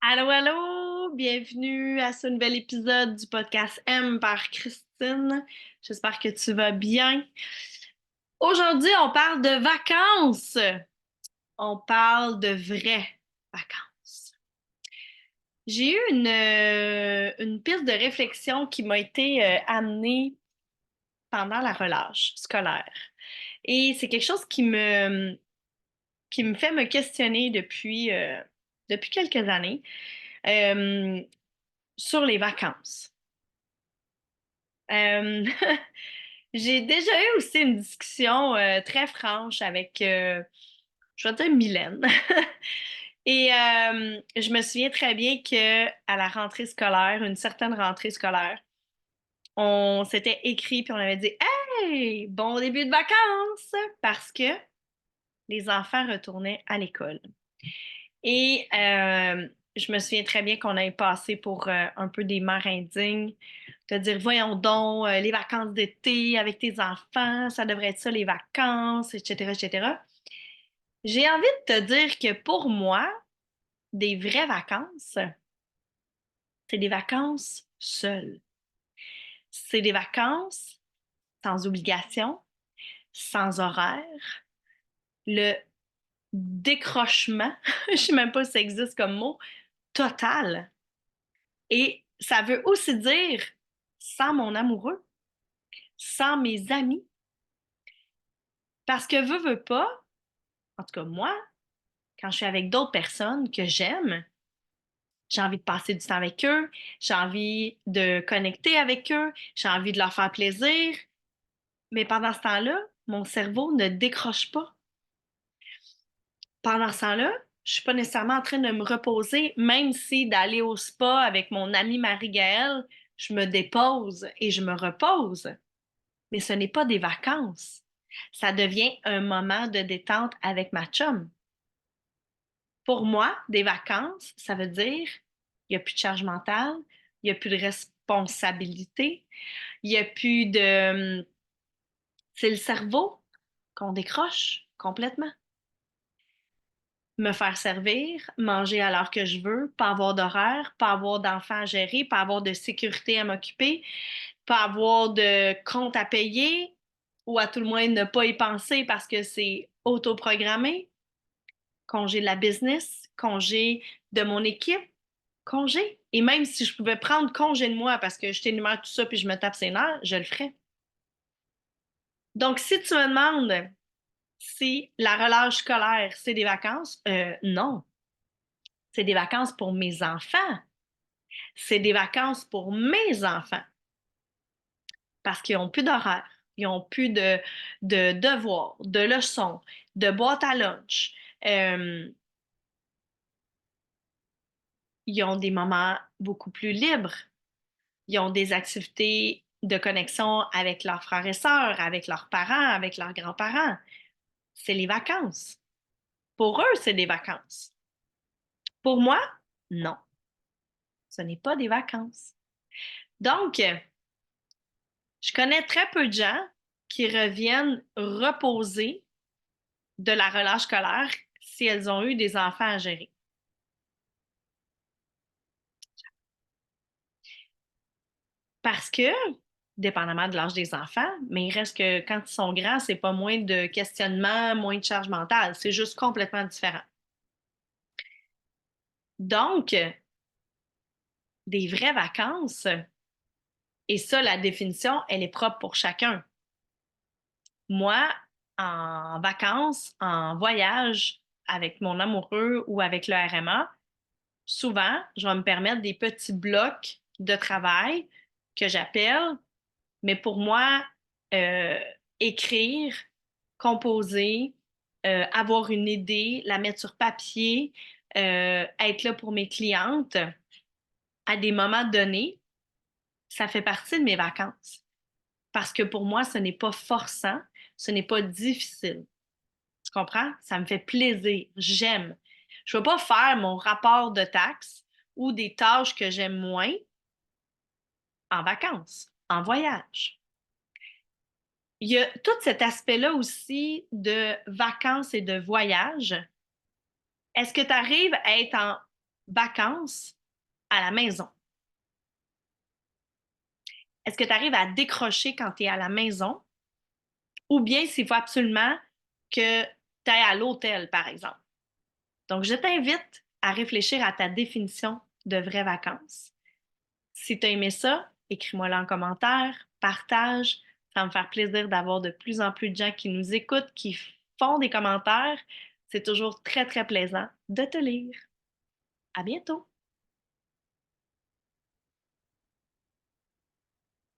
Allô, allô! Bienvenue à ce nouvel épisode du podcast M par Christine. J'espère que tu vas bien. Aujourd'hui, on parle de vacances. On parle de vraies vacances. J'ai eu une piste de réflexion qui m'a été amenée pendant la relâche scolaire. Et c'est quelque chose qui me fait me questionner depuis quelques années euh, sur les vacances. Euh, J'ai déjà eu aussi une discussion très franche avec, je vais dire Mylène. Et je me souviens très bien que à la rentrée scolaire, une certaine rentrée scolaire, on s'était écrit puis on avait dit Hey, bon début de vacances! Parce que les enfants retournaient à l'école. Et je me souviens très bien qu'on avait passé pour un peu des mères indignes, de dire, voyons donc, les vacances d'été avec tes enfants, ça devrait être ça les vacances, etc., etc. J'ai envie de te dire que pour moi, des vraies vacances, c'est des vacances seules. C'est des vacances sans obligation, sans horaire, le décrochement, je sais même pas si ça existe comme mot, total. Et ça veut aussi dire sans mon amoureux, sans mes amis. Parce que veux pas, en tout cas moi, quand je suis avec d'autres personnes que j'aime, j'ai envie de passer du temps avec eux, j'ai envie de connecter avec eux, j'ai envie de leur faire plaisir. Mais pendant ce temps-là, mon cerveau ne décroche pas. Pendant ce temps-là, je suis pas nécessairement en train de me reposer, même si d'aller au spa avec mon amie Marie-Gaëlle, je me dépose et je me repose. Mais ce n'est pas des vacances. Ça devient un moment de détente avec ma chum. Pour moi, des vacances, ça veut dire il n'y a plus de charge mentale, il n'y a plus de responsabilité, il n'y a plus de... C'est le cerveau qu'on décroche complètement. Me faire servir, manger à l'heure que je veux, pas avoir d'horaire, pas avoir d'enfants à gérer, pas avoir de sécurité à m'occuper, pas avoir de compte à payer ou à tout le moins ne pas y penser parce que c'est autoprogrammé. Congé de la business, congé de mon équipe, congé. Et même si je pouvais prendre congé de moi parce que je t'énumère tout ça puis je me tape ses nerfs, je le ferais. Donc, si tu me demandes si la relâche scolaire, c'est des vacances, non. C'est des vacances pour mes enfants. C'est des vacances pour mes enfants parce qu'ils n'ont plus d'horaire, ils n'ont plus de devoirs, de leçons, de boîte à lunch. Euh, ils ont des moments beaucoup plus libres. Ils ont des activités de connexion avec leurs frères et sœurs, avec leurs parents, avec leurs grands-parents. C'est les vacances. Pour eux, c'est des vacances. Pour moi, non, ce n'est pas des vacances. Donc, je connais très peu de gens qui reviennent reposer de la relâche scolaire si elles ont eu des enfants à gérer. Parce que, dépendamment de l'âge des enfants, mais il reste que quand ils sont grands, c'est pas moins de questionnement, moins de charge mentale. C'est juste complètement différent. Donc, des vraies vacances, et ça, la définition, elle est propre pour chacun. Moi, en vacances, en voyage avec mon amoureux ou avec le RMA, souvent, je vais me permettre des petits blocs de travail que j'appelle, mais pour moi, euh, écrire, composer, avoir une idée, la mettre sur papier, être là pour mes clientes à des moments donnés, ça fait partie de mes vacances. Parce que pour moi, ce n'est pas forçant, ce n'est pas difficile. Tu comprends? Ça me fait plaisir, j'aime. Je ne veux pas faire mon rapport de taxes ou des tâches que j'aime moins en vacances, en voyage. Il y a tout cet aspect-là aussi de vacances et de voyage. Est-ce que tu arrives à être en vacances à la maison? Est-ce que tu arrives à décrocher quand tu es à la maison ou bien s'il faut absolument que tu ailles à l'hôtel, par exemple? Donc, je t'invite à réfléchir à ta définition de vraies vacances. Si tu as aimé ça, écris-moi-le en commentaire, partage. Ça va me faire plaisir d'avoir de plus en plus de gens qui nous écoutent, qui font des commentaires. C'est toujours très, très plaisant de te lire. À bientôt!